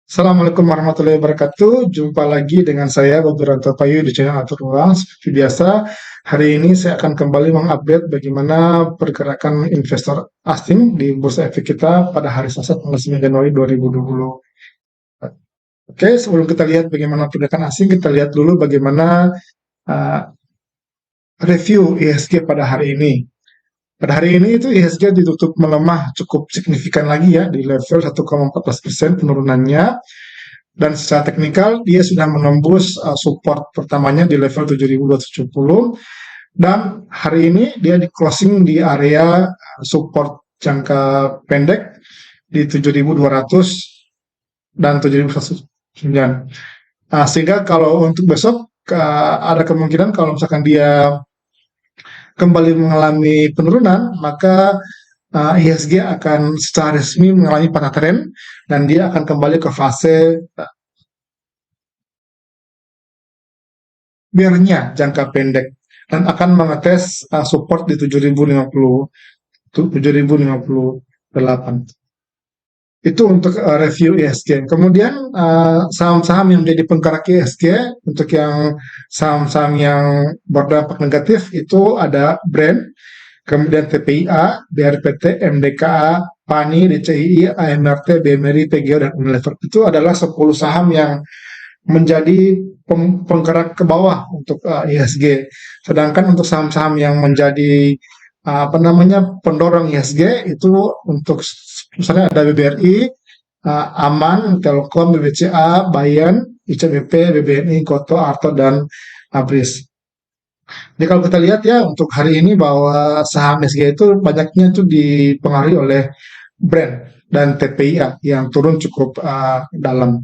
Assalamualaikum warahmatullahi wabarakatuh. Jumpa lagi dengan saya, Bobiranto Payu di channel Atur Uang. Seperti biasa, hari ini saya akan kembali mengupdate bagaimana pergerakan investor asing di Bursa Efek kita pada hari Selasa tanggal 9 Januari 2020. Oke, sebelum kita lihat bagaimana pergerakan asing, kita lihat dulu bagaimana uh, review IHSG pada hari ini. Pada hari ini itu IHSG ditutup melemah cukup signifikan lagi ya di level 1,14% penurunannya. Dan secara teknikal dia sudah menembus support pertamanya di level 7.270 dan hari ini dia di closing di area support jangka pendek di 7.200 dan 7.109. Sehingga kalau untuk besok ada kemungkinan kalau misalkan dia kembali mengalami penurunan, maka IHSG akan secara resmi mengalami patah tren dan dia akan kembali ke fase bear-nya jangka pendek dan akan mengetes support di 7.050, 7.058. Itu untuk review IHSG. Kemudian saham-saham yang menjadi penggerak IHSG untuk yang saham-saham yang berdampak negatif itu ada Brand, kemudian TPIA, BRPT, MDKA, PANI, DCII, AMRT, BMRI, PGO, dan Unilever. Itu adalah 10 saham yang menjadi penggerak ke bawah untuk IHSG. Sedangkan untuk saham-saham yang menjadi pendorong IHSG itu untuk misalnya ada BBRI, Aman, Telkom, BBCA, Bayan, ICBP, BBNI, Goto, Arto, dan Abris. Jadi kalau kita lihat ya untuk hari ini bahwa saham IHSG itu banyaknya itu dipengaruhi oleh Brand dan TPIA yang turun cukup dalam.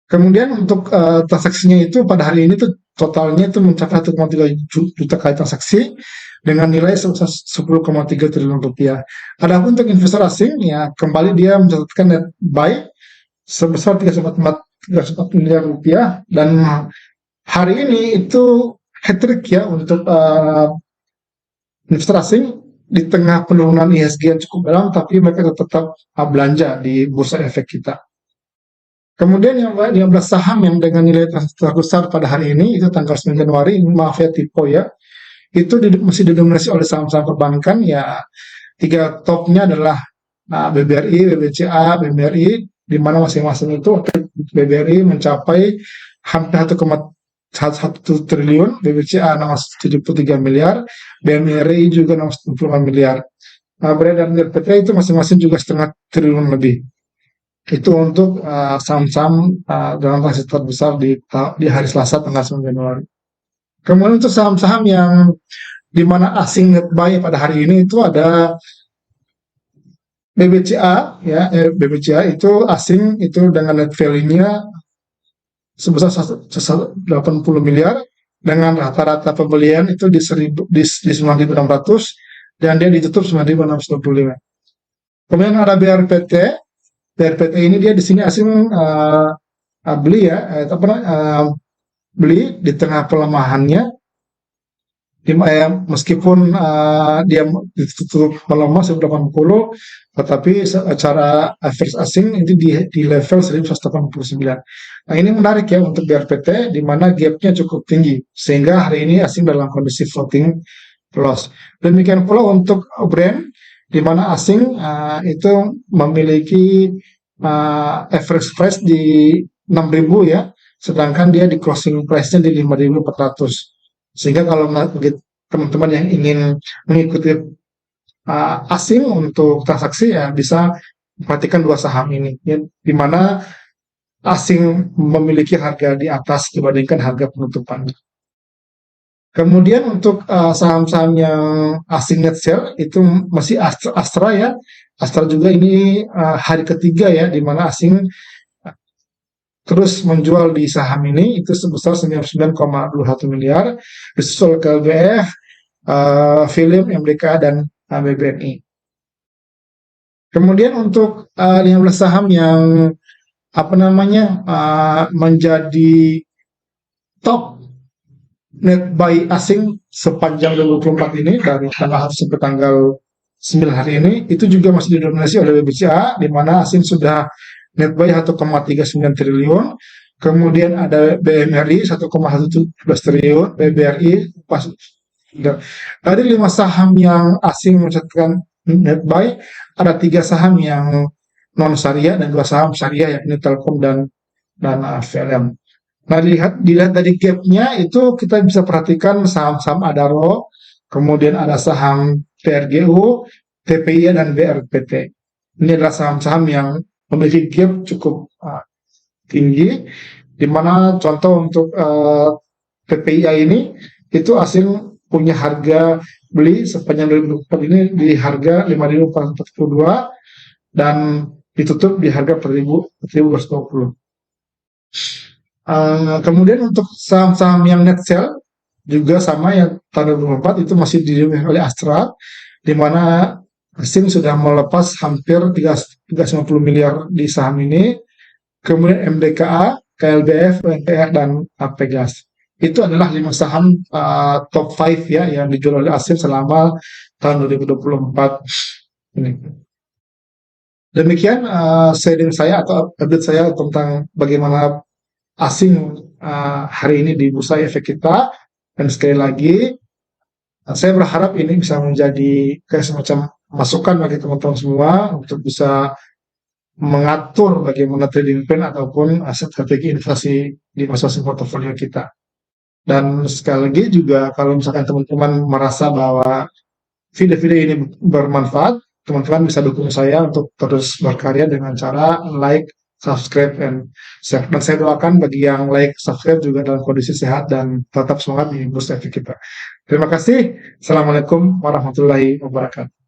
Kemudian untuk transaksinya itu pada hari ini tuh totalnya itu mencapai 1,3 juta kali transaksi dengan nilai sebesar 10,3 triliun rupiah. Adapun untuk investor asing ya kembali dia mencatatkan net buy sebesar 3,4 miliar rupiah dan hari ini itu hat-trick ya untuk investor asing di tengah penurunan IHSG yang cukup dalam tapi mereka tetap belanja di bursa efek kita. Kemudian yang 15 saham yang dengan nilai terbesar pada hari ini itu tanggal 9 Januari, maaf ya Tipo ya, itu masih didominasi oleh saham-saham perbankan ya. Tiga topnya adalah BBRI, BBCA, BMRI, di mana masing-masing itu BBRI mencapai hampir 1,1 triliun, BBCA 73 miliar, BMRI juga 65 miliar. Brand dan BRPT itu masing-masing juga setengah triliun lebih. Itu untuk saham-saham dalam transaksi terbesar di hari Selasa tanggal 9 Januari. Kemudian untuk saham-saham yang di mana asing net buy pada hari ini itu ada BBCA ya, BBCA itu asing itu dengan net value-nya sebesar 80 miliar dengan rata-rata pembelian itu di 9.600 dan dia ditutup 9.625. Kemudian ada BRPT. BRPT ini dia di sini asing beli ya, beli di tengah pelemahannya, meskipun dia ditutup melemah 180, tetapi secara average asing itu di level 1189. Nah ini menarik ya untuk BRPT, di mana gapnya cukup tinggi, sehingga hari ini asing dalam kondisi floating loss. Demikian pula untuk Brand, di mana asing itu memiliki average price di 6.000 ya, sedangkan dia di closing price-nya di 5.400. Sehingga kalau teman-teman yang ingin mengikuti asing untuk transaksi ya bisa perhatikan dua saham ini, ya, di mana asing memiliki harga di atas dibandingkan harga penutupan. Kemudian untuk saham-saham yang asing net sell itu masih Astra ya. Astra juga ini hari ketiga ya, di mana asing terus menjual di saham ini itu sebesar 99,21 miliar, disusul KLBF, Philips, MDK, dan BBNI. Kemudian untuk 15 saham yang menjadi top net buy asing sepanjang 2024 ini dari tanggal 1 sampai tanggal 9 hari ini itu juga masih didominasi oleh BBCA, di mana asing sudah Netbuy 1,39 triliun, kemudian ada BMRI 1,17 triliun, BBRI pas dari 5 saham yang asing mencatatkan Netbuy, ada 3 saham yang non syariah dan 2 saham syariah yakni Telkom dan VLM. Nah, dilihat dari gapnya itu kita bisa perhatikan saham-saham Adaro, kemudian ada saham PRGU, TPI dan BRPT. Ini adalah saham-saham yang memiliki gap cukup tinggi, di mana contoh untuk PPI ini itu asing punya harga beli sepanjang 2024 ini di harga 5.442 dan ditutup di harga 4.220. Kemudian untuk saham-saham yang net sell juga sama yang tahun 2024 itu masih didominasi oleh Astra, di mana asing sudah melepas hampir 350 miliar di saham ini. Kemudian MDKA, KLBF, UNTR, dan Pegas. Itu adalah 5 saham top 5 ya yang dijual oleh asing selama tahun 2024 ini. Demikian sharing saya atau update saya tentang bagaimana asing hari ini di bursa efek kita. Dan sekali lagi, saya berharap ini bisa menjadi kayak semacam masukan bagi teman-teman semua untuk bisa mengatur bagaimana trading plan ataupun strategi investasi di masing-masing portofolio kita. Dan sekali lagi juga kalau misalkan teman-teman merasa bahwa video-video ini bermanfaat, teman-teman bisa dukung saya untuk terus berkarya dengan cara like, subscribe, dan share. Dan saya doakan bagi yang like, subscribe juga dalam kondisi sehat dan tetap semangat di bursa efek kita. Terima kasih. Assalamualaikum warahmatullahi wabarakatuh.